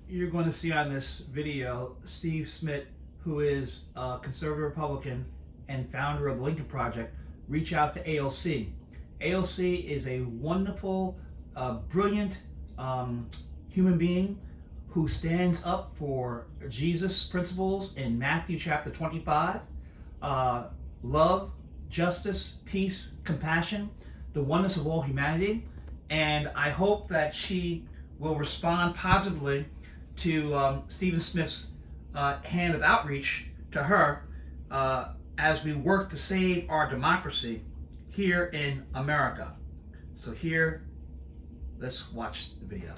you're going to see on this video Steve Schmidt, who is a conservative Republican and founder of the Lincoln Project, reach out to AOC. AOC is a wonderful, brilliant human being who stands up for Jesus' principles in Matthew chapter 25. Love, justice, peace, compassion, the oneness of all humanity. And I hope that she will respond positively to Stephen Smith's hand of outreach to her as we work to save our democracy here in America. So here, let's watch the video.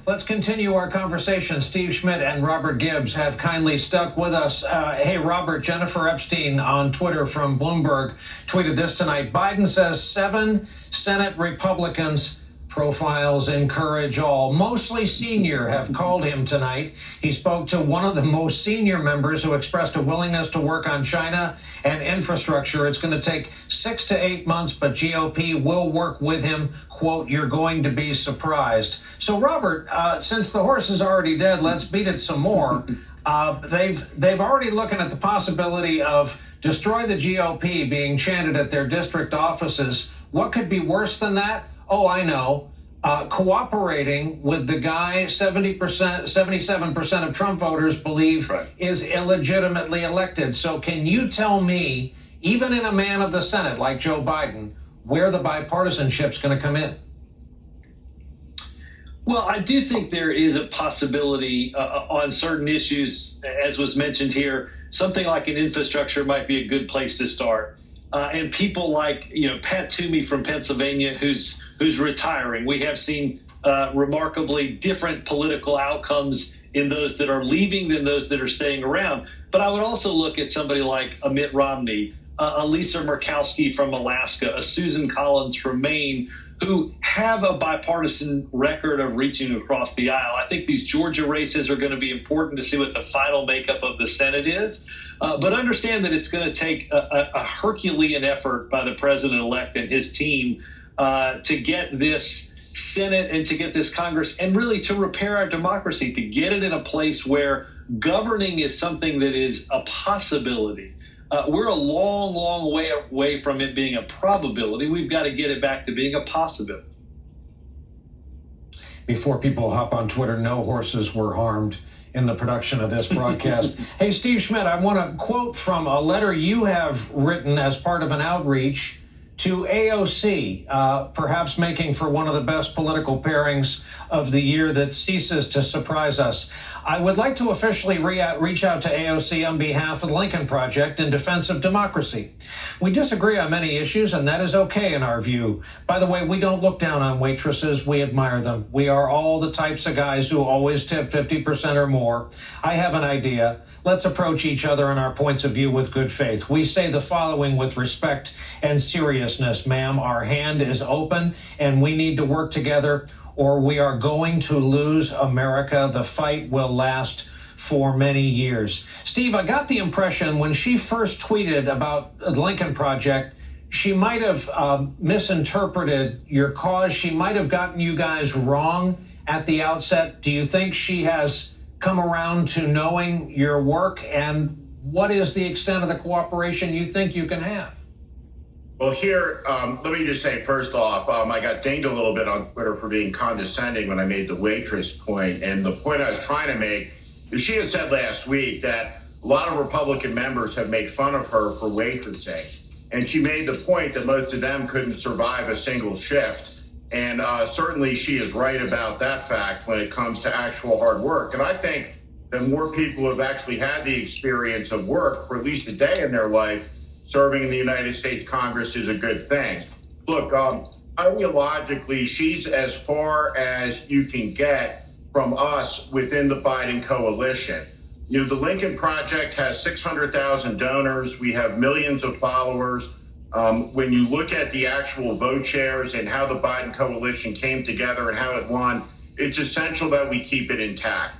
Let's continue our conversation. Steve Schmidt and Robert Gibbs have kindly stuck with us. Hey, Robert, Jennifer Epstein on Twitter from Bloomberg tweeted this tonight. Biden says 7 Senate Republicans, profiles encourage all, mostly senior, have called him tonight. He spoke to one of the most senior members who expressed a willingness to work on China and infrastructure. It's going to take 6 to 8 months, but GOP will work with him. Quote, you're going to be surprised. So, Robert, since the horse is already dead, let's beat it some more. They've already looking at the possibility of destroy the GOP being chanted at their district offices. What could be worse than that? Oh, I know. Cooperating with the guy 77% of Trump voters believe is illegitimately elected. So can you tell me, even in a man of the Senate like Joe Biden, where the bipartisanship's going to come in? Well, I do think there is a possibility on certain issues, as was mentioned here. Something like an infrastructure might be a good place to start. And people like, Pat Toomey from Pennsylvania, who's retiring. We have seen remarkably different political outcomes in those that are leaving than those that are staying around. But I would also look at somebody like a Mitt Romney, a Lisa Murkowski from Alaska, a Susan Collins from Maine, who have a bipartisan record of reaching across the aisle. I think these Georgia races are going to be important to see what the final makeup of the Senate is. But understand that it's going to take a Herculean effort by the president-elect and his team to get this Senate and to get this Congress and really to repair our democracy, to get it in a place where governing is something that is a possibility. We're a long, long way away from it being a probability. We've got to get it back to being a possibility. Before people hop on Twitter, no horses were harmed in the production of this broadcast. Hey, Steve Schmidt, I want to quote from a letter you have written as part of an outreach to AOC, perhaps making for one of the best political pairings of the year that ceases to surprise us. I would like to officially reach out to AOC on behalf of the Lincoln Project in defense of democracy. We disagree on many issues, and that is okay in our view. By the way, we don't look down on waitresses. We admire them. We are all the types of guys who always tip 50% or more. I have an idea. Let's approach each other and our points of view with good faith. We say the following with respect and seriousness, ma'am. Our hand is open, and we need to work together, or we are going to lose America. The fight will last for many years. Steve, I got the impression when she first tweeted about the Lincoln Project, she might have misinterpreted your cause. She might have gotten you guys wrong at the outset. Do you think she has come around to knowing your work, and what is the extent of the cooperation you think you can have? Well, here, let me just say, first off, I got dinged a little bit on Twitter for being condescending when I made the waitress point. And the point I was trying to make is she had said last week that a lot of Republican members have made fun of her for waitressing. And she made the point that most of them couldn't survive a single shift. And certainly she is right about that fact when it comes to actual hard work. And I think that more people have actually had the experience of work for at least a day in their life serving in the United States Congress is a good thing. Look, ideologically, she's as far as you can get from us within the Biden coalition. The Lincoln Project has 600,000 donors. We have millions of followers. When you look at the actual vote shares and how the Biden coalition came together and how it won, it's essential that we keep it intact.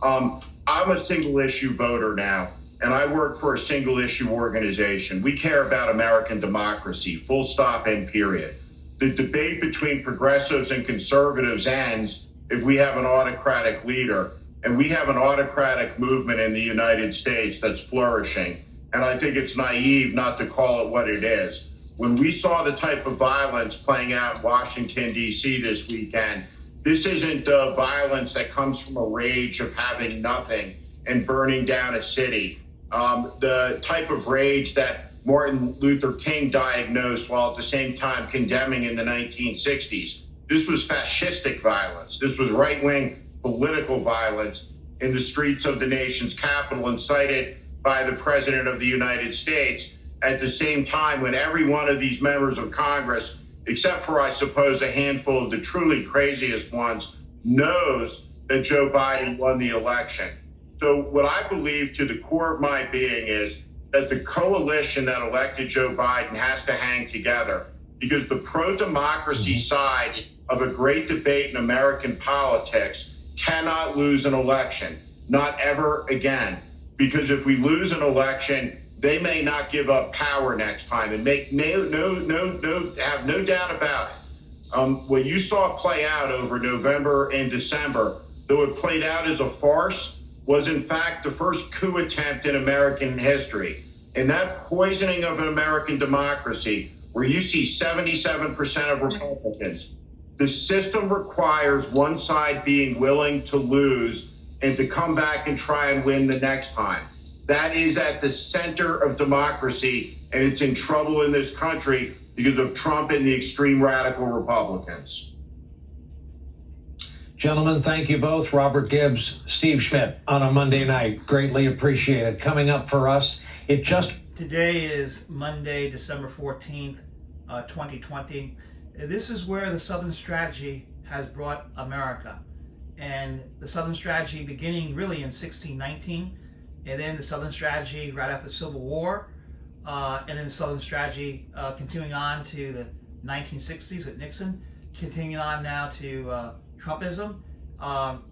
I'm a single issue voter now, and I work for a single issue organization. We care about American democracy, full stop and period. The debate between progressives and conservatives ends if we have an autocratic leader. And we have an autocratic movement in the United States that's flourishing. And I think it's naive not to call it what it is. When we saw the type of violence playing out in Washington, D.C. this weekend, this isn't violence that comes from a rage of having nothing and burning down a city. The type of rage that Martin Luther King diagnosed while at the same time condemning in the 1960s. This was fascistic violence. This was right-wing political violence in the streets of the nation's capital, incited by the President of the United States at the same time when every one of these members of Congress, except for, I suppose, a handful of the truly craziest ones, knows that Joe Biden won the election. So what I believe to the core of my being is that the coalition that elected Joe Biden has to hang together, because the pro-democracy side of a great debate in American politics cannot lose an election, not ever again. Because if we lose an election, they may not give up power next time, and have no doubt about it. What you saw play out over November and December, though it played out as a farce, was in fact the first coup attempt in American history. And that poisoning of an American democracy, where you see 77% of Republicans, the system requires one side being willing to lose and to come back and try and win the next time. That is at the center of democracy, and it's in trouble in this country because of Trump and the extreme radical Republicans. Gentlemen, thank you both. Robert Gibbs, Steve Schmidt on a Monday night. Greatly appreciated. Coming up for us, Today is Monday, December 14th, 2020. This is where the Southern Strategy has brought America. And the Southern Strategy beginning really in 1619, and then the Southern Strategy right after the Civil War, and then the Southern Strategy continuing on to the 1960s with Nixon, continuing on now to Trumpism.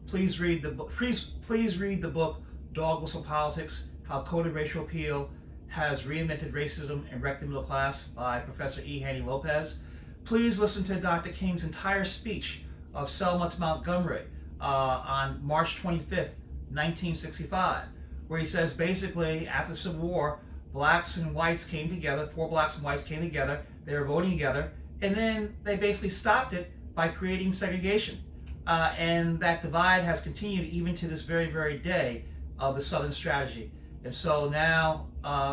Please read the book. Please read the book Dog Whistle Politics: How Coded Racial Appeal Has Reinvented Racism and Wrecked the Middle Class by Professor E. Haney Lopez. Please listen to Dr. King's entire speech of Selma to Montgomery on March 25th, 1965, where he says basically after the Civil War, blacks and whites came together, poor blacks and whites came together, they were voting together, and then they basically stopped it by creating segregation. And that divide has continued even to this very, very day of the Southern Strategy. And so now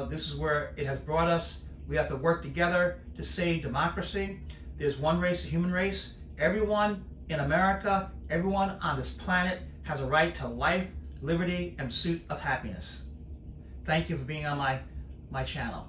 this is where it has brought us. We have to work together to save democracy. There's one race, the human race. Everyone in America, everyone on this planet has a right to life, liberty, and pursuit of happiness. Thank you for being on my channel.